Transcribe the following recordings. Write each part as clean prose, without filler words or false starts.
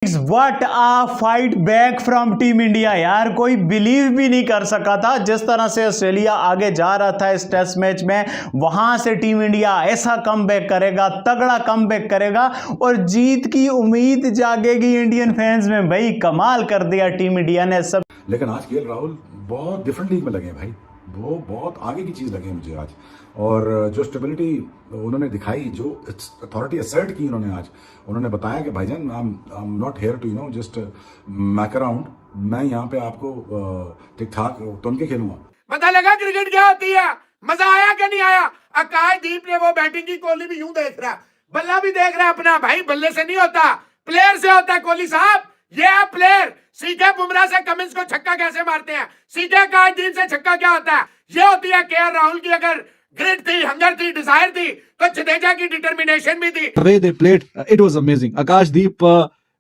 What a fight back from team India. यार कोई believe भी नहीं कर सका था जिस तरह से ऑस्ट्रेलिया आगे जा रहा था इस टेस्ट मैच में, वहां से टीम इंडिया ऐसा कमबैक करेगा, तगड़ा कमबैक करेगा और जीत की उम्मीद जागेगी इंडियन फैंस में। भाई कमाल कर दिया टीम इंडिया ने सब। लेकिन आज केएल राहुल बहुत डिफरेंट लीग में लगे भाई, वो बहुत आगे की चीज लगी मुझे आज। और जो स्टेबिलिटी उन्होंने दिखाई, जो अथॉरिटी असर्ट की उन्होंने आज, उन्होंने बताया कि भाईजान I am not here to just muck around, मैं यहाँ पे आपको ठीक ठाक तुम के खेलूंगा। पता लगा क्रिकेट क्या होती है, मजा आया कि नहीं आया। आकाशदीप ने वो बैटिंग की, कोहली भी यूं देख रहा है, बल्ला भी देख रहा है अपना। भाई बल्ले से नहीं होता, प्लेयर से होता है। कोहली साहब ये है प्लेयर। सीधे बुमराह से कमिंस को छक्का कैसे मारते हैं, सीधे आकाशदीप से छक्का क्या होता है, ये होती है केएल राहुल की। अगर ग्रिड थी, हंगर थी, डिजायर थी, तो जडेजा की डिटर्मिनेशन भी थी। Way they played, it was amazing. Akashdeep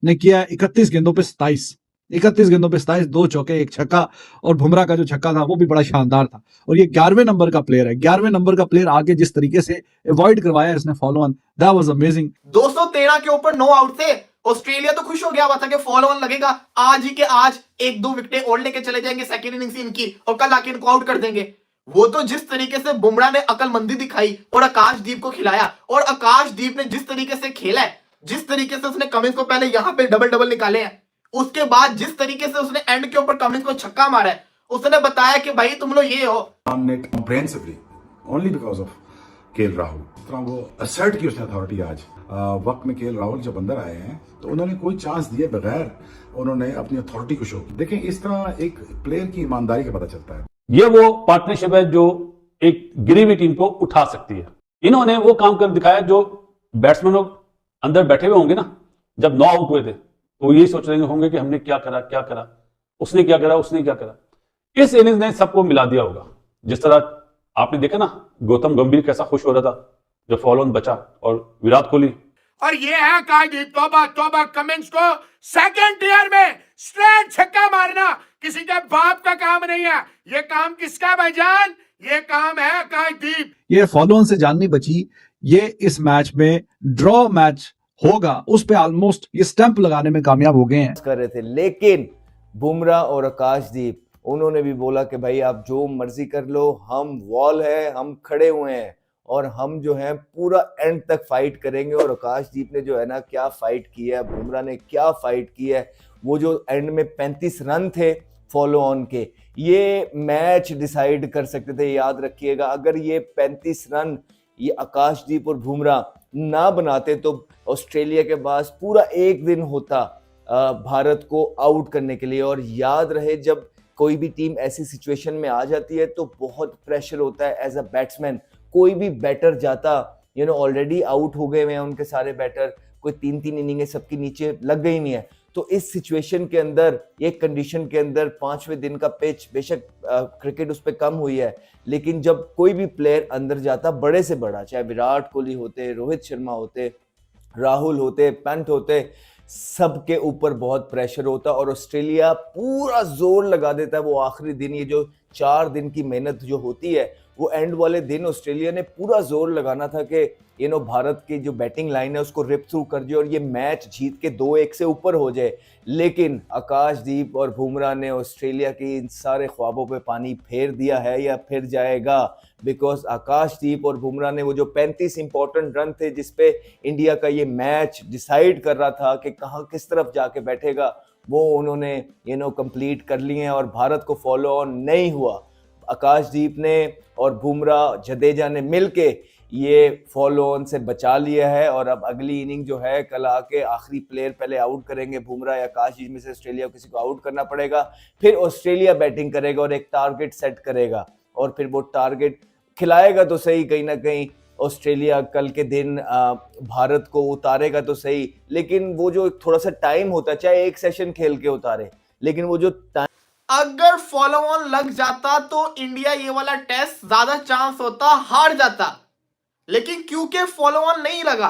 ने किया 31 गेंदों पे 31 गेंदों पे 27, 2 चौके 1 छक्का, और बुमराह का जो छक्का था वो भी बड़ा शानदार था। और ये 11वें नंबर का प्लेयर है, 11वें नंबर का प्लेयर आगे जिस तरीके से अवॉइड करवाया इसने follow on, that was amazing. 213 के ऊपर 9 आउट थे। ऑस्ट्रेलिया तो खुश हो गया हुआ था कि फॉलो ऑन लगेगा, आज ही के आज 1-2 विकेटें और लेके चले जाएंगे सेकंड इनिंग्स इनकी और कल आके इनको आउट कर देंगे। वो तो जिस तरीके से बुमराह ने अकलमंदी दिखाई और आकाशदीप को खिलाया, और आकाशदीप ने जिस तरीके से खेला है, जिस तरीके से उसने कमिंस को पहले यहां पे डबल निकाले हैं, उसके बाद जिस तरीके से उसने एंड के ऊपर कमिंस को छक्का मारा है, उसने बताया कि भाई तुम लोग ये हो। Comprehensively only because of KL Rahul, तरह वो असर्ट की उसने अथॉरिटी आज वक्त में। केएल राहुल जब अंदर आए हैं तो उन्होंने कोई चांस दिए बगैर उन्होंने अपनी अथॉरिटी को शो की। देखें इस तरह एक प्लेयर की ईमानदारी का पता चलता है। ये वो पार्टनरशिप है जो एक गिरी हुई टीम को उठा सकती है। इन्होंने वो काम कर दिखाया जो बैट्समैन लोग अंदर बैठे हुए होंगे ना, जब 9 आउट हुए थे तो यही सोच रहे होंगे कि हमने क्या करा, उसने क्या करा। इस इनिंग्स ने सबको मिला दिया होगा। जिस तरह आपने देखा ना, गौतम गंभीर कैसा खुश हो रहा था जब फॉलो ऑन बचा, और विराट कोहली। और ये है आकाशदीप, तौबा कमिंस को सेकंड ईयर में स्ट्रेट छक्का मारना किसी के बाप का काम नहीं है। ये काम किसका है भाईजान, ये काम है आकाशदीप। ये फॉलो ऑन से जान नहीं बची, ये इस मैच में ड्रॉ मैच होगा उस पे ऑलमोस्ट ये स्टंप लगाने में कामयाब हो गए हैं। कर रहे थे, लेकिन बुमराह और आकाशदीप उन्होंने भी बोला कि भाई आप जो मर्जी कर लो, हम वॉल है, हम खड़े हुए हैं और हम जो है पूरा एंड तक फाइट करेंगे। और आकाशदीप ने जो है ना क्या फाइट की है, बुमराह ने क्या फाइट की है। वो जो एंड में 35 रन थे फॉलो ऑन के, ये मैच डिसाइड कर सकते थे। याद रखिएगा, अगर ये 35 रन ये आकाशदीप और बुमराह ना बनाते तो ऑस्ट्रेलिया के पास पूरा एक दिन होता भारत को आउट करने के लिए। और याद रहे, जब कोई भी टीम ऐसी सिचुएशन में आ जाती है तो बहुत प्रेशर होता है एज अ बैट्समैन। कोई भी बैटर जाता, ऑलरेडी आउट हो गए हैं उनके सारे बैटर, कोई 3 इनिंगें सबकी नीचे लग गई नहीं है। तो इस सिचुएशन के अंदर, एक कंडीशन के अंदर 5वें दिन का पिच, बेशक क्रिकेट उस पर कम हुई है, लेकिन जब कोई भी प्लेयर अंदर जाता, बड़े से बड़ा, चाहे विराट कोहली होते, रोहित शर्मा होते, राहुल होते, पंत होते, सबके ऊपर बहुत प्रेशर होता और ऑस्ट्रेलिया पूरा जोर लगा देता है। वो आखिरी दिन, ये जो 4 दिन की मेहनत जो होती है, वो एंड वाले दिन ऑस्ट्रेलिया ने पूरा जोर लगाना था कि भारत की जो बैटिंग लाइन है उसको रिप थ्रू कर दिए और ये मैच जीत के 2-1 से ऊपर हो जाए। लेकिन आकाशदीप और बुमराह ने ऑस्ट्रेलिया के इन सारे ख्वाबों पे पानी फेर दिया है या फिर जाएगा, बिकॉज आकाशदीप और बुमराह ने वो जो 35 इंपॉर्टेंट रन थे जिसपे इंडिया का ये मैच डिसाइड कर रहा था कि कहाँ किस तरफ जाके बैठेगा, वो उन्होंने कंप्लीट कर लिए हैं और भारत को फॉलो ऑन नहीं हुआ। आकाशदीप ने और बुमराह, जडेजा ने मिलके ये फॉलो ऑन से बचा लिया है। और अब अगली इनिंग जो है, कल आके आखिरी प्लेयर पहले आउट करेंगे बुमराह या आकाशदीप में से, ऑस्ट्रेलिया को किसी को आउट करना पड़ेगा, फिर ऑस्ट्रेलिया बैटिंग करेगा और एक टारगेट सेट करेगा और फिर वो टारगेट खिलाएगा तो सही, कहीं ना कहीं ऑस्ट्रेलिया कल के दिन भारत को उतारेगा तो सही, लेकिन वो जो थोड़ा सा टाइम होता है, चाहे एक सेशन खेल के उतारे, लेकिन वो जो अगर फॉलो ऑन लग जाता तो इंडिया ये वाला टेस्ट ज्यादा चांस होता हार जाता, लेकिन क्योंकि फॉलो ऑन नहीं लगा,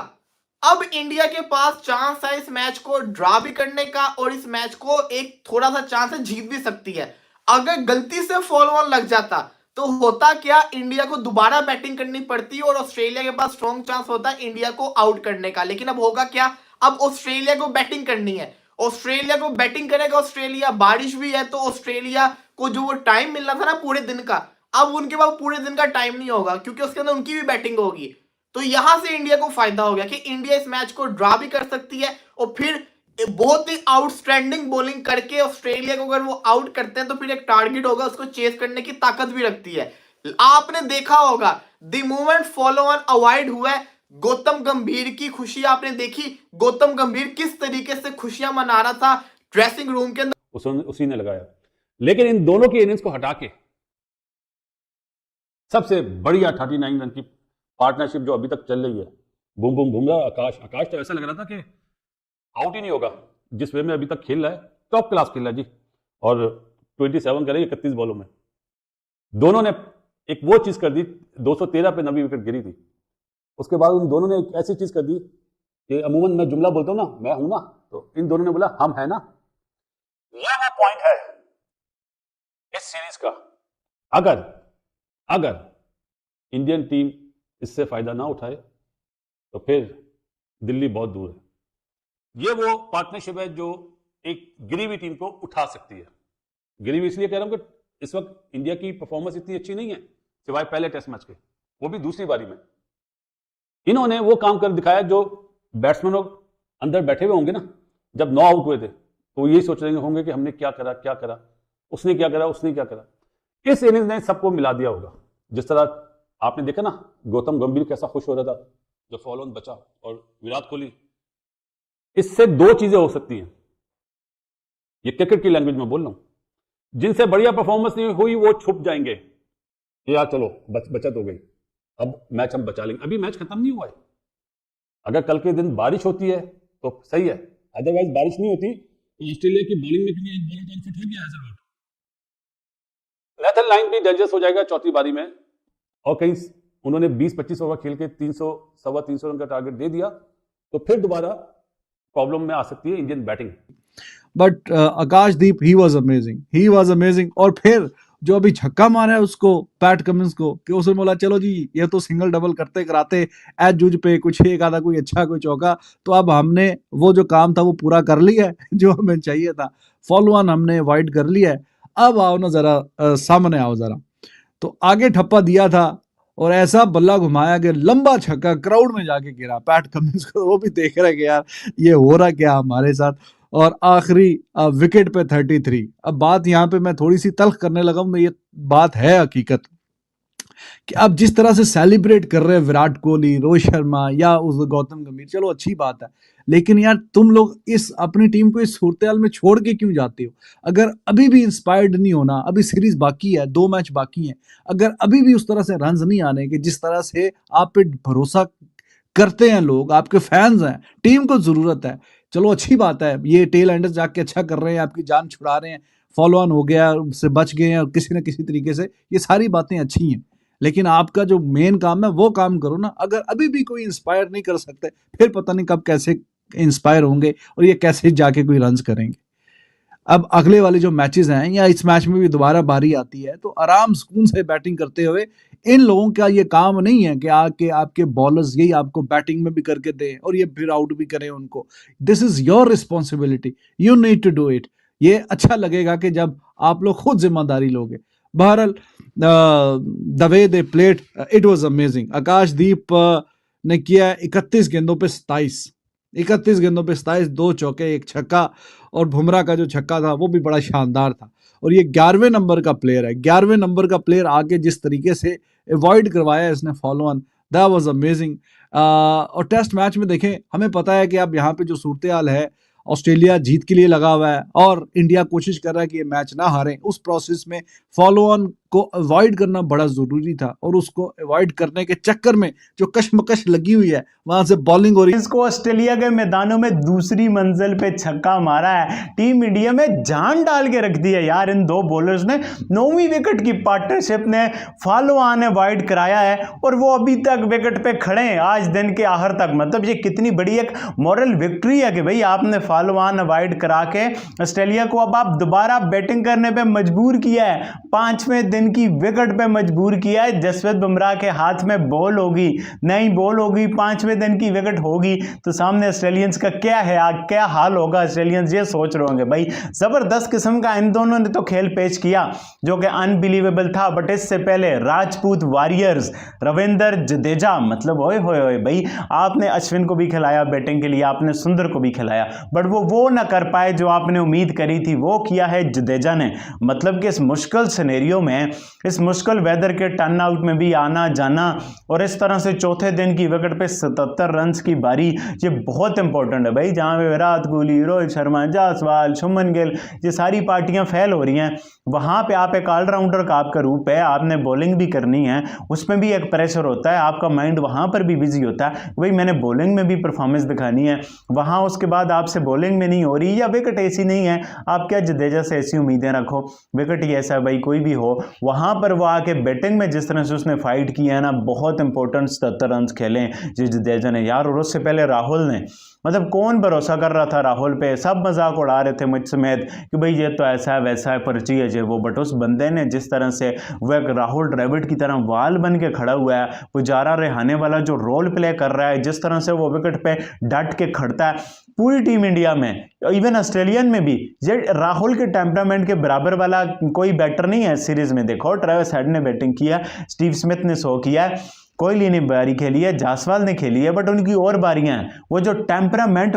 अब इंडिया के पास चांस है इस मैच को ड्रा भी करने का और इस मैच को एक थोड़ा सा चांस है जीत भी सकती है। अगर गलती से फॉलो ऑन लग जाता तो होता क्या, इंडिया को दोबारा बैटिंग करनी पड़ती और ऑस्ट्रेलिया के पास स्ट्रॉन्ग चांस होता इंडिया को आउट करने का। लेकिन अब होगा क्या, अब ऑस्ट्रेलिया को बैटिंग करनी है ऑस्ट्रेलिया को बैटिंग करेगा ऑस्ट्रेलिया, बारिश भी है तो ऑस्ट्रेलिया को जो वो टाइम मिलना था ना पूरे दिन का, अब उनके पास पूरे दिन का टाइम नहीं होगा क्योंकि उसके अंदर उनकी भी बैटिंग होगी। तो यहां से इंडिया को फायदा हो गया कि इंडिया इस मैच को ड्रा भी कर सकती है और फिर बहुत ही आउटस्टैंडिंग बॉलिंग करके ऑस्ट्रेलिया को अगर वो आउट करते हैं तो फिर एक टारगेट होगा, उसको चेस करने की ताकत भी रखती है। आपने देखा होगा the moment follow on avoid हुआ है, गौतम गंभीर की खुशी आपने देखी, गौतम गंभीर किस तरीके से खुशियां मना रहा था ड्रेसिंग रूम के अंदर, उसी ने लगाया। लेकिन इन दोनों की इनिंग्स को हटा के सबसे बढ़िया 39 रन की पार्टनरशिप जो अभी तक चल रही है, बूम बूम बुमराह आकाश तो ऐसा लग रहा था कि आउट ही नहीं होगा। जिस वे में अभी तक खेल रहा है, टॉप क्लास खेल रहा है जी। और 27 करे 31 बॉलों में दोनों ने एक वो चीज कर दी, 213 पे 90 विकेट गिरी थी। उसके बाद उन दोनों ने एक ऐसी चीज कर दी कि अमूमन मैं जुमला बोलता हूं ना, मैं हूं ना, तो इन दोनों ने बोला हम है ना। यह वो पॉइंट है इस सीरीज का। अगर इंडियन टीम इससे फायदा ना उठाए तो फिर दिल्ली बहुत दूर है। ये वो पार्टनरशिप है जो एक गिरी हुई टीम को उठा सकती है। गिरी हुई इसलिए कह रहा हूं कि इस वक्त इंडिया की परफॉर्मेंस इतनी अच्छी नहीं है, सिवाय पहले टेस्ट मैच के, वो भी दूसरी बारी में। इन्होंने वो काम कर दिखाया जो बैट्समैन अंदर बैठे हुए होंगे ना, जब 9 आउट हुए थे तो यही सोच रहे होंगे कि हमने क्या करा, उसने क्या करा। इस इनिंग्स ने सबको मिला दिया होगा। जिस तरह आपने देखा ना, गौतम गंभीर कैसा खुश हो रहा था जब फॉलो ऑन बचा, और विराट कोहली। इससे दो चीजें हो सकती हैं, ये क्रिकेट की लैंग्वेज में बोल रहा हूं। जिनसे बढ़िया परफॉर्मेंस नहीं हुई वो छुप जाएंगे कि यार चलो बचत हो गई, अब मैच हम बचा लेंगे। अभी मैच खत्म नहीं हुआ है। अगर कल के दिन बारिश होती है तो सही है, अदरवाइज बारिश नहीं होती तो ऑस्ट्रेलिया की बॉलिंग में भी एक बॉलर तो अनफिट हो गया है। नेथन लाइन भी डेंजरस हो जाएगा चौथी बारी में, और कहीं उन्होंने 20-25 ओवर खेल के 300-325 रन का टारगेट दे दिया तो फिर दोबारा प्रॉब्लम में आ सकती है Indian batting. But Akashdeep he was amazing. और फिर जो अभी छक्का मारा है उसको पैट कमिंस को, कि उसने बोला चलो जी ये तो सिंगल डबल करते कराते एज जूझ पे कुछ एक आधा कोई अच्छा कोई चौका, तो अब हमने वो जो काम था वो पूरा कर लिया है जो हमें चाहिए था। फॉलो ऑन हमने वाइड कर लिया है, अब आओ ना जरा सामने आओ जरा। तो आगे ठप्पा दिया था और ऐसा बल्ला घुमाया कि लंबा छक्का क्राउड में जाके गिरा पैट कमिंस को। वो भी देख रहे कि यार ये हो रहा क्या हमारे साथ। और आखिरी विकेट पे 33। अब बात यहाँ पे मैं थोड़ी सी तल्ख करने लगा हूं, ये बात है हकीकत कि अब जिस तरह से सेलिब्रेट कर रहे हैं विराट कोहली, रोहित शर्मा या उस गौतम गंभीर, चलो अच्छी बात है, लेकिन यार तुम लोग इस अपनी टीम को इस सूरत में छोड़ के क्यों जाते हो? अगर अभी भी इंस्पायर्ड नहीं होना, अभी सीरीज बाकी है, 2 मैच बाकी हैं, अगर अभी भी उस तरह से रन्स नहीं आने के जिस तरह से आप पे भरोसा करते हैं लोग, आपके फैंस हैं, टीम को जरूरत है, चलो अच्छी बात है, ये टेल एंडर्स जाके अच्छा कर रहे हैं, आपकी जान छुड़ा रहे हैं, फॉलो ऑन हो गया, उससे बच गए हैं किसी न किसी तरीके से, ये सारी बातें अच्छी हैं, लेकिन आपका जो मेन काम है वो काम करो ना। अगर अभी भी कोई इंस्पायर नहीं कर सकते, फिर पता नहीं कब कैसे इंस्पायर होंगे और ये कैसे जाके कोई रन्स करेंगे। अब अगले वाले जो मैचेस हैं या इस मैच में भी दोबारा बारी आती है तो आराम सुकून से बैटिंग करते हुए, इन लोगों का ये काम नहीं है कि आके आपके बॉलर्स यही आपको बैटिंग में भी करके दें और ये फिर आउट भी करें उनको। This is your responsibility, you need to do it. ये अच्छा लगेगा कि जब आप लोग खुद जिम्मेदारी लोगे। बहरहाल the way they played it was amazing. Akashdeep ने किया 31 गेंदों पे 27 गेंदों पे 27, 2 चौके 1 छक्का, और बुमराह का जो छक्का था वो भी बड़ा शानदार था। और ये 11वें नंबर का प्लेयर है, 11वें नंबर का प्लेयर आगे जिस तरीके से अवॉइड करवाया इसने follow on, that was amazing. और टेस्ट मैच में देखें, हमें पता है कि अब यहाँ पे जो सूरत हाल है, ऑस्ट्रेलिया जीत के लिए लगा हुआ है और इंडिया कोशिश कर रहा है कि ये मैच ना हारें। उस प्रोसेस में फॉलो ऑन को अवॉइड करना बड़ा ज़रूरी था, और उसको अवॉइड करने के चक्कर में जो कशमकश लगी हुई है, वहां से बॉलिंग हो रही है। इसको ऑस्ट्रेलिया के मैदानों में दूसरी मंजिल पे छक्का मारा है, टीम इंडिया में जान डाल के रख दी है यार इन 2 बॉलर्स ने। 9वीं विकेट की पार्टनरशिप ने फॉलो ऑन वाइड कराया है और वो अभी तक विकेट पे खड़े हैं आज दिन के आखिर तक। मतलब ये कितनी बड़ी एक मॉरल विक्ट्री है कि भाई आपने फॉलो ऑन वाइड करा के ऑस्ट्रेलिया को अब आप दोबारा बैटिंग करने पे मजबूर किया है। 5वें दिन दिन की विकेट पे मजबूर किया है। जसप्रीत बुमराह के हाथ में बॉल होगी, नहीं बॉल होगी, 5वें दिन की विकेट होगी तो सामने ऑस्ट्रेलियंस का क्या हाल होगा। ऑस्ट्रेलियंस ये सोच रहे होंगे भाई जबरदस्त किस्म का इन दोनों ने तो खेल पेश किया जो कि अनबिलीवेबल था। बट इससे पहले राजपूत वॉरियर्स रविंद्र जडेजा, मतलब ओए होए होए भाई, आपने अश्विन को भी खिलाया बैटिंग के लिए, आपने सुंदर को भी खिलाया, बट वो ना कर पाए जो आपने उम्मीद करी थी, वो किया है जडेजा ने। मतलब कि इस मुश्किल सिनेरियो में, इस मुश्किल वेदर के टर्न आउट में भी आना जाना और इस तरह से चौथे दिन की विकेट पे 77 रन की बारी, ये बहुत इंपॉर्टेंट है भाई। जहां पे विराट कोहली, रोहित शर्मा, जायसवाल, शुभमन गिल, ये सारी पार्टियां फेल हो रही हैं, वहां पे आप एक ऑलराउंडर का आपका रूप है, आपने बॉलिंग भी करनी है, उसमें भी एक प्रेशर होता है, आपका माइंड वहां पर भी बिजी होता है भाई मैंने बॉलिंग में भी परफॉर्मेंस दिखानी है। वहां उसके बाद आपसे बॉलिंग में नहीं हो रही या विकेट ऐसी नहीं है, आप क्या जडेजा से ऐसी उम्मीदें रखो, विकेट ही ऐसा है भाई, कोई भी हो। वहां पर वो आके बैटिंग में जिस तरह से उसने फाइट किया है ना, बहुत इंपॉर्टेंट 77 रन खेले जो जडेजा ने यार। और उससे पहले राहुल ने, मतलब कौन भरोसा कर रहा था राहुल पे, सब मजाक उड़ा रहे थे मुझ समेत कि भाई ये तो ऐसा है वैसा है, पर्ची है जो वो, बट उस बंदे ने जिस तरह से वह एक राहुल द्रविड़ की तरह वाल बन के खड़ा हुआ है, पुजारा रिहाने वाला जो रोल प्ले कर रहा है, जिस तरह से वो विकेट पे डट के खड़ता है, पूरी टीम इंडिया में, इवन ऑस्ट्रेलियन में भी ये राहुल के टेम्परामेंट के बराबर वाला कोई बैटर नहीं है सीरीज में। देखो ट्रेविस हेड ने बैटिंग किया, स्टीव स्मिथ ने 100 किया है, कोहली ने बारी खेली है, जायसवाल ने खेली है, बट उनकी और बारियां हैं। वो जो टेम्परामेंट